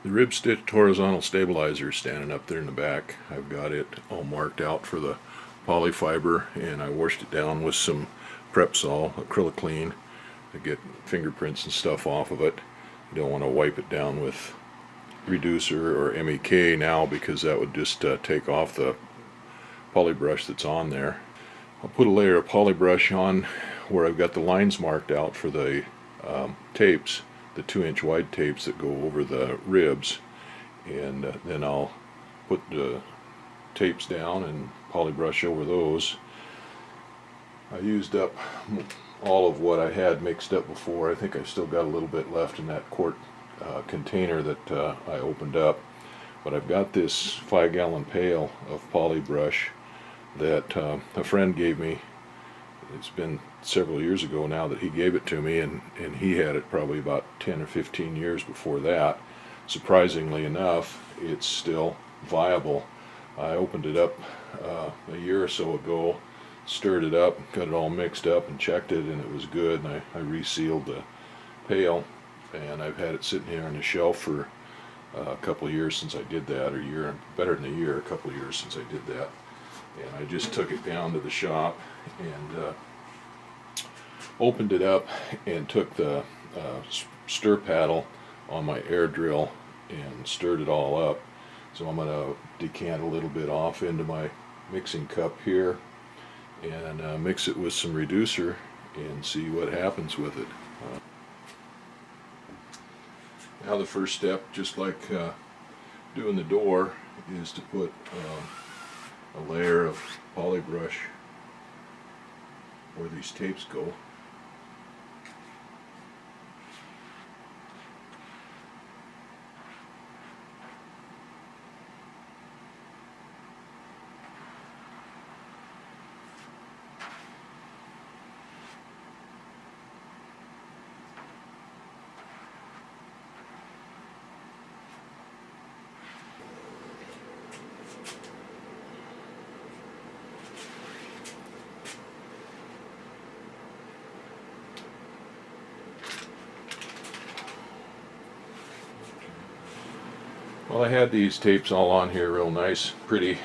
The rib stitched horizontal stabilizer is standing up there in the back. I've got it all marked out for the polyfiber, and I washed it down with some Prep-Sol acrylic clean to get fingerprints and stuff off of it. You don't want to wipe it down with reducer or MEK now, because that would just take off the poly brush that's on there. I'll put a layer of poly brush on where I've got the lines marked out for the tapes, the 2-inch wide tapes that go over the ribs, and then I'll put the tapes down and poly brush over those. I used up all of what I had mixed up before. I think I still got a little bit left in that quart container that I opened up, but I've got this 5-gallon pail of poly brush that a friend gave me. It's been several years ago now that he gave it to me, and he had it probably about 10 or 15 years before that. Surprisingly enough, it's still viable. I opened it up a year or so ago, stirred it up, got it all mixed up and checked it, and it was good, and I resealed the pail, and I've had it sitting here on the shelf for a couple of years since I did that, or year, better than a year, a couple of years since I did that. And I just took it down to the shop and opened it up and took the stir paddle on my air drill and stirred it all up. So I'm going to decant a little bit off into my mixing cup here and mix it with some reducer and see what happens with it. Now the first step, just like doing the door, is to put a layer of poly brush where these tapes go. Well, I had these tapes all on here real nice, pretty,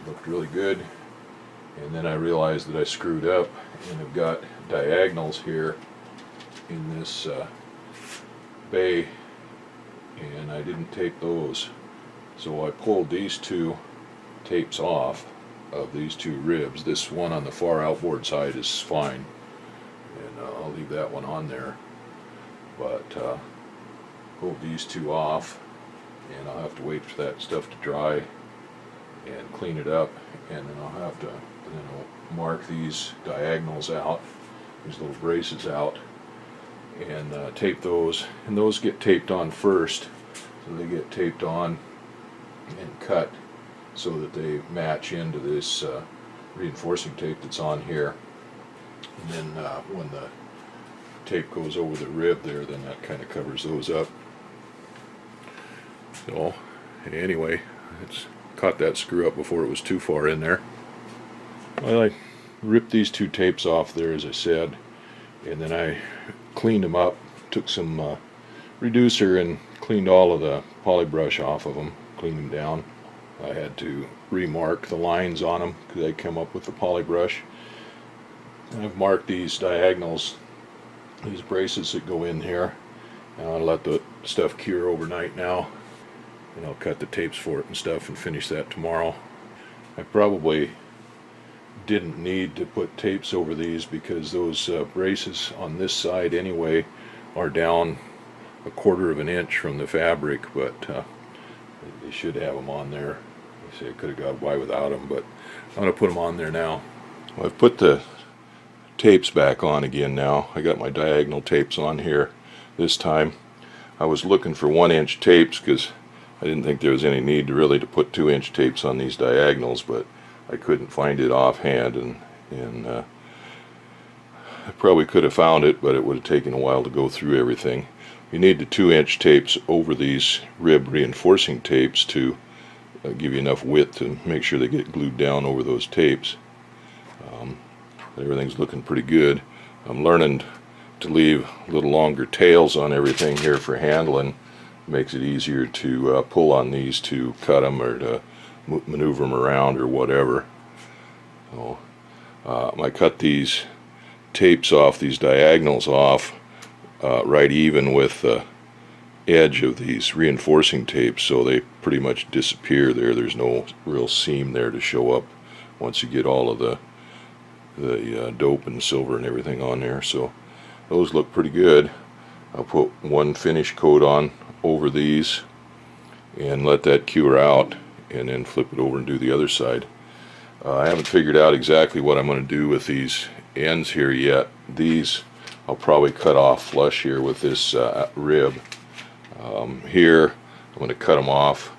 looked really good, and then I realized that I screwed up and I've got diagonals here in this bay, and I didn't tape those. So I pulled these two tapes off of these two ribs. This one on the far outboard side is fine, and I'll leave that one on there, but pulled these two off, and I'll have to wait for that stuff to dry and clean it up, and then I'll have to mark these diagonals out, these little braces out, and tape those, and those get taped on first. So they get taped on and cut so that they match into this reinforcing tape that's on here, and then when the tape goes over the rib there, then that kind of covers those up. So anyway, it's caught that screw up before it was too far in there. Well, I ripped these two tapes off there, as I said, and then I cleaned them up, took some reducer and cleaned all of the poly brush off of them, cleaned them down. I had to remark the lines on them because they come up with the poly brush. And I've marked these diagonals, these braces that go in here, and I'll let the stuff cure overnight now, and I'll cut the tapes for it and stuff and finish that tomorrow. I probably didn't need to put tapes over these because those braces on this side anyway are down 1/4 of an inch from the fabric, but they should have them on there. I say I could have got by without them, but I'm going to put them on there now. Well, I've put the tapes back on again now. I got my diagonal tapes on here this time. I was looking for 1-inch tapes because I didn't think there was any need to put 2-inch tapes on these diagonals, but I couldn't find it offhand, and I probably could have found it, but it would have taken a while to go through everything. You need the 2-inch tapes over these rib reinforcing tapes to give you enough width to make sure they get glued down over those tapes. Everything's looking pretty good. I'm learning to leave a little longer tails on everything here for handling, makes it easier to pull on these to cut them or to maneuver them around or whatever. So I cut these tapes off, these diagonals off, right even with the edge of these reinforcing tapes, so they pretty much disappear there. There's no real seam there to show up once you get all of the dope and silver and everything on there. So those look pretty good. I'll put one finish coat on over these and let that cure out, and then flip it over and do the other side. I haven't figured out exactly what I'm going to do with these ends here yet. These I'll probably cut off flush here with this rib. Here I'm going to cut them off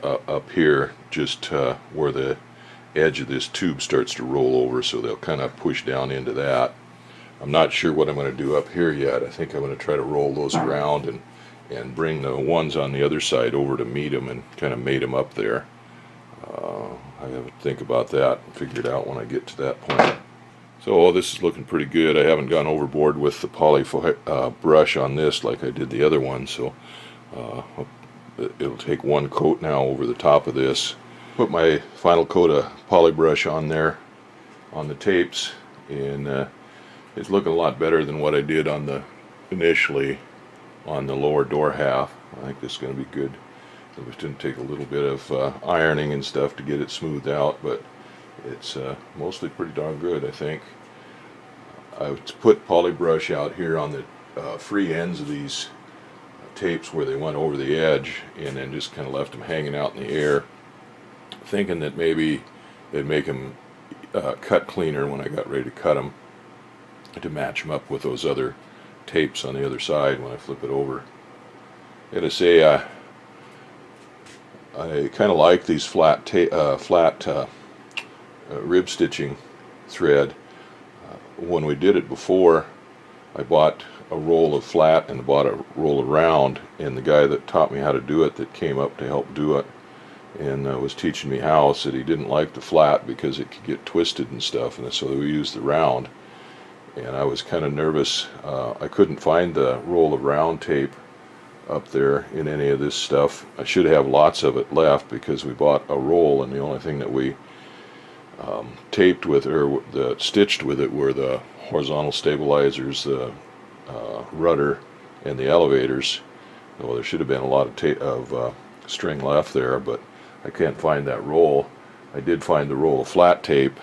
up here, just where the edge of this tube starts to roll over, so they'll kind of push down into that. I'm not sure what I'm going to do up here yet. I think I'm going to try to roll those around and bring the ones on the other side over to meet them and kind of mate them up there. I have to think about that and figure it out when I get to that point. So this is looking pretty good. I haven't gone overboard with the poly brush on this like I did the other one, so it'll take one coat now over the top of this. Put my final coat of poly brush on there on the tapes, and it's looking a lot better than what I did on the initially on the lower door half. I think this is going to be good. It was going to take a little bit of ironing and stuff to get it smoothed out, but it's mostly pretty darn good, I think. I put poly brush out here on the free ends of these tapes where they went over the edge, and then just kind of left them hanging out in the air, thinking that maybe they'd make them cut cleaner when I got ready to cut them, to match them up with those other tapes on the other side when I flip it over. I gotta say, I kind of like these flat rib stitching thread. When we did it before, I bought a roll of flat and bought a roll of round, and the guy that taught me how to do it, that came up to help do it and was teaching me how, said he didn't like the flat because it could get twisted and stuff, and so we used the round. And I was kind of nervous. I couldn't find the roll of round tape up there in any of this stuff. I should have lots of it left because we bought a roll, and the only thing that we taped with, or stitched with it, were the horizontal stabilizers, the rudder, and the elevators. Well, there should have been a lot of string left there, but I can't find that roll. I did find the roll of flat tape,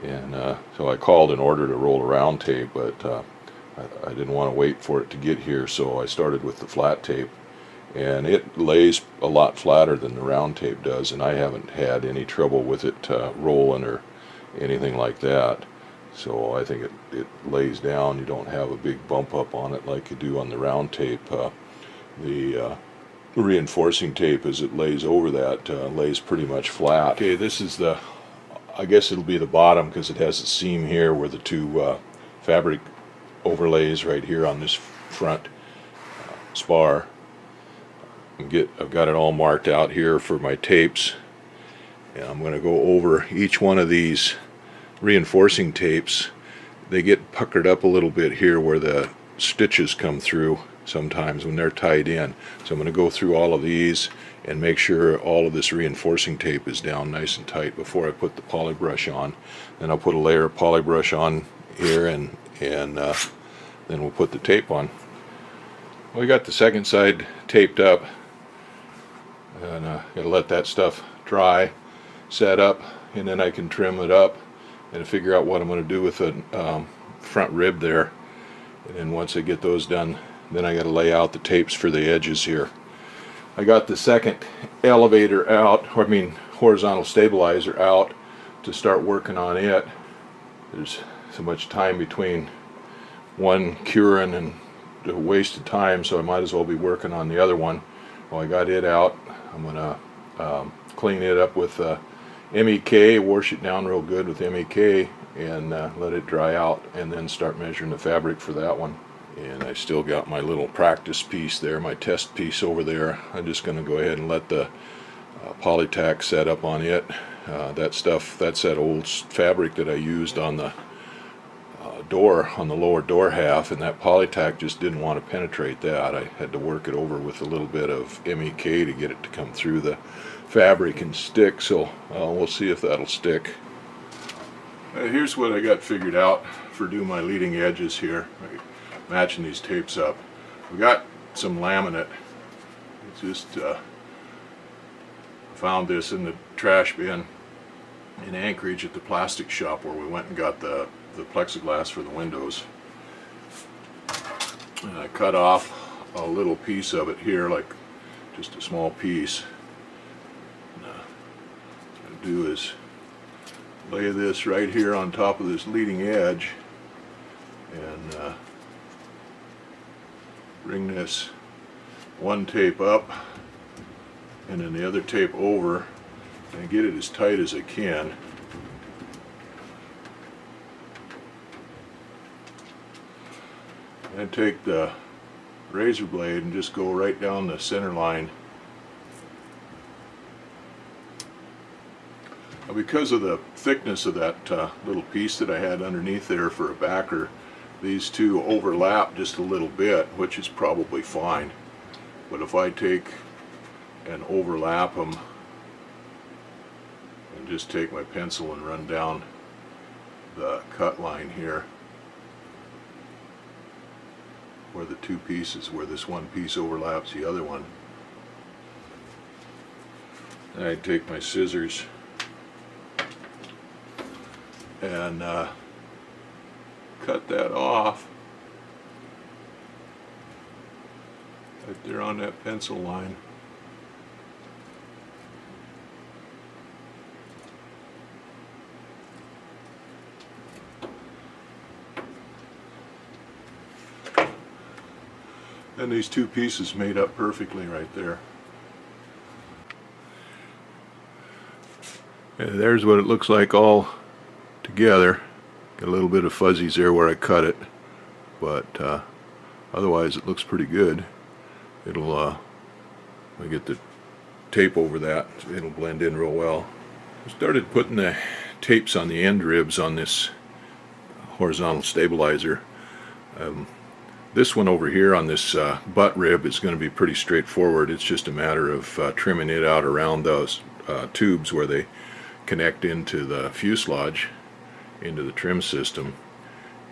and so I called and ordered a roll of round tape, but I didn't want to wait for it to get here, so I started with the flat tape, and it lays a lot flatter than the round tape does, and I haven't had any trouble with it rolling or anything like that. So I think it lays down. You don't have a big bump up on it like you do on the round tape. The reinforcing tape, as it lays over that, lays pretty much flat. Okay, this is the, I guess it'll be the bottom, because it has a seam here where the two fabric overlays right here on this front spar. I've got it all marked out here for my tapes, and I'm going to go over each one of these reinforcing tapes. They get puckered up a little bit here where the stitches come through sometimes when they're tied in. So I'm going to go through all of these and make sure all of this reinforcing tape is down nice and tight before I put the poly brush on. Then I'll put a layer of poly brush on here, and then we'll put the tape on. We got the second side taped up, and gotta let that stuff dry, set up, and then I can trim it up and figure out what I'm going to do with the front rib there. And then once I get those done, then I got to lay out the tapes for the edges here. I got the second elevator out, or I mean horizontal stabilizer out, to start working on it. There's so much time between one curing and a waste of time, so I might as well be working on the other one. Well, I got it out. I'm going to clean it up with MEK, wash it down real good with MEK, and let it dry out, and then start measuring the fabric for that one. And I still got my little practice piece there, my test piece over there. I'm just going to go ahead and let the Polytack set up on it. That stuff, that's that old fabric that I used on the door on the lower door half, and that polytack just didn't want to penetrate that. I had to work it over with a little bit of MEK to get it to come through the fabric and stick, so we'll see if that'll stick. Here's what I got figured out for doing my leading edges here, matching these tapes up. We got some laminate. It's just found this in the trash bin in Anchorage at the plastic shop where we went and got the plexiglass for the windows. And I cut off a little piece of it here, like just a small piece. And, what I do is lay this right here on top of this leading edge and bring this one tape up and then the other tape over and get it as tight as I can. And take the razor blade and just go right down the center line. Now, because of the thickness of that little piece that I had underneath there for a backer, these two overlap just a little bit, which is probably fine. But if I take and overlap them and just take my pencil and run down the cut line here where the two pieces, where this one piece overlaps the other one, then I take my scissors and cut that off right there on that pencil line. And these two pieces made up perfectly right there. And there's what it looks like all together. Got a little bit of fuzzies there where I cut it, but otherwise it looks pretty good. It'll, I get the tape over that, it'll blend in real well. I started putting the tapes on the end ribs on this horizontal stabilizer. This one over here on this butt rib is going to be pretty straightforward. It's just a matter of trimming it out around those tubes where they connect into the fuselage, into the trim system,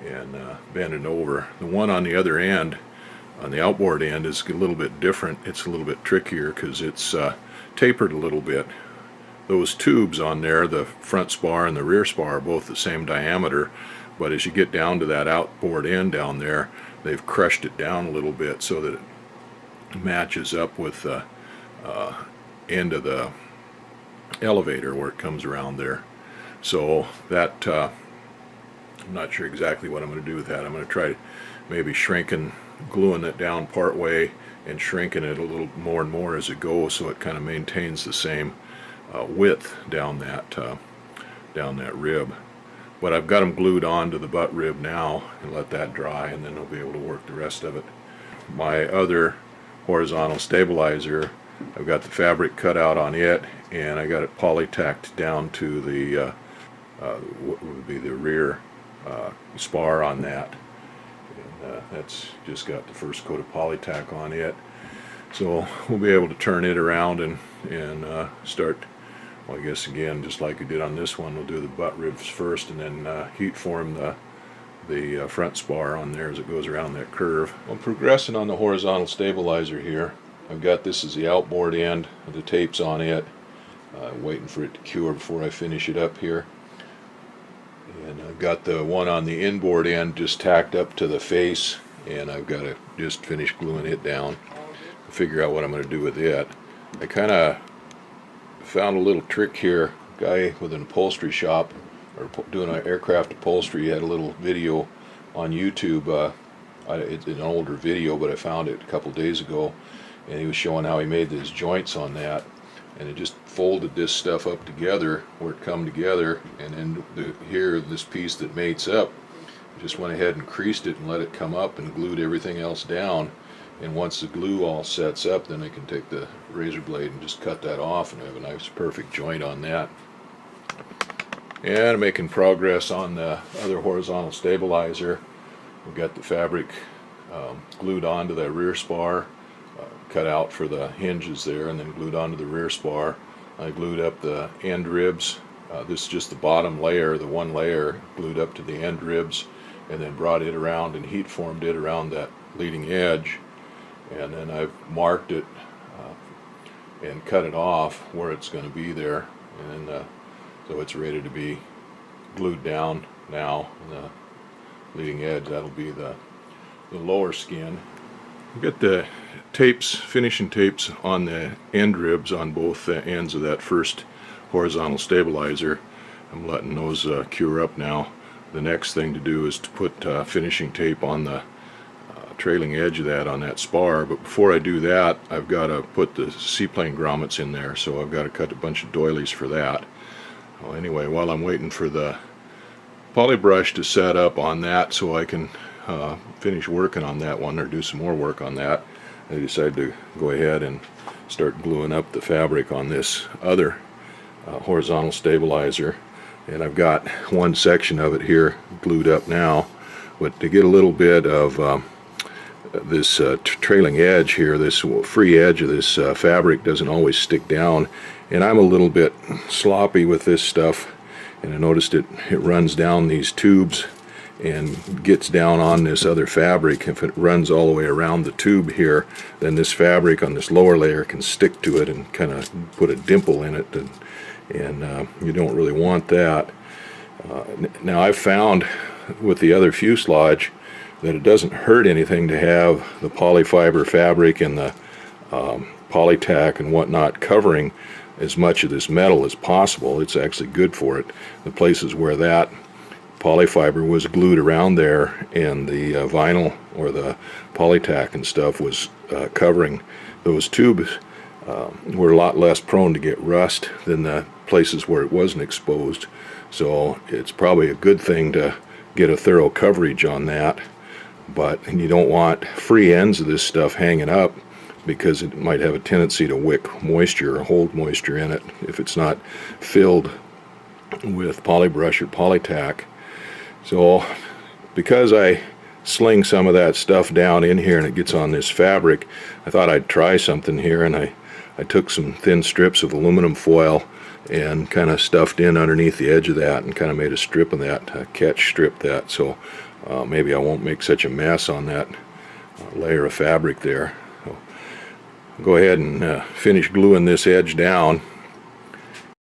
and bending over. The one on the other end, on the outboard end, is a little bit different. It's a little bit trickier because it's tapered a little bit. Those tubes on there, the front spar and the rear spar, are both the same diameter, but as you get down to that outboard end down there, they've crushed it down a little bit so that it matches up with the end of the elevator where it comes around there. So that, I'm not sure exactly what I'm going to do with that. I'm going to try maybe gluing it down part way and shrinking it a little more and more as it goes, so it kind of maintains the same width down that rib. But I've got them glued on to the butt rib now and let that dry, and then I'll be able to work the rest of it. My other horizontal stabilizer, I've got the fabric cut out on it, and I got it poly-tacked down to the what would be the rear spar on that. And that's just got the first coat of poly-tack on it. So we'll be able to turn it around and start. Well, I guess again, just like we did on this one, we'll do the butt ribs first and then heat form the front spar on there as it goes around that curve. I'm progressing on the horizontal stabilizer here. I've got this as the outboard end with the tapes on it, waiting for it to cure before I finish it up here. And I've got the one on the inboard end just tacked up to the face, and I've got to just finish gluing it down, figure out what I'm going to do with it. I kind of found a little trick here. A guy with an upholstery shop, or doing an aircraft upholstery, had a little video on YouTube. It's an older video, but I found it a couple days ago, and he was showing how he made these joints on that, and it just folded this stuff up together where it come together, and then here, this piece that mates up, just went ahead and creased it and let it come up and glued everything else down. And once the glue all sets up, then I can take the razor blade and just cut that off, and I have a nice perfect joint on that. And I'm making progress on the other horizontal stabilizer. We've got the fabric glued onto the rear spar, cut out for the hinges there, and then glued onto the rear spar. I glued up the end ribs. This is just the bottom layer, the one layer glued up to the end ribs, and then brought it around and heat formed it around that leading edge. And then I've marked it and cut it off where it's going to be there, and so it's ready to be glued down now. The leading edge, that'll be the lower skin. I've got the tapes, finishing tapes on the end ribs on both ends of that first horizontal stabilizer. I'm letting those cure up now. The next thing to do is to put finishing tape on the trailing edge of that on that spar, but before I do that, I've got to put the seaplane grommets in there, so I've got to cut a bunch of doilies for that. Well, anyway, while I'm waiting for the polybrush to set up on that so I can finish working on that one or do some more work on that, I decided to go ahead and start gluing up the fabric on this other horizontal stabilizer. And I've got one section of it here glued up now, but to get a little bit of this trailing edge here, this free edge of this fabric doesn't always stick down, and I'm a little bit sloppy with this stuff, and I noticed it runs down these tubes and gets down on this other fabric. If it runs all the way around the tube here, then this fabric on this lower layer can stick to it and kind of put a dimple in it, and you don't really want that. Now I've found with the other fuselage that it doesn't hurt anything to have the polyfiber fabric and the polytack and whatnot covering as much of this metal as possible. It's actually good for it. The places where that polyfiber was glued around there and the vinyl or the polytack and stuff was covering those tubes were a lot less prone to get rust than the places where it wasn't exposed. So it's probably a good thing to get a thorough coverage on that. But you don't want free ends of this stuff hanging up, because it might have a tendency to wick moisture or hold moisture in it if it's not filled with polybrush or polytack. So because I sling some of that stuff down in here and it gets on this fabric, I thought I'd try something here, and I took some thin strips of aluminum foil and kind of stuffed in underneath the edge of that and kind of made a strip of that, a catch strip that, so maybe I won't make such a mess on that layer of fabric there. So I'll go ahead and finish gluing this edge down.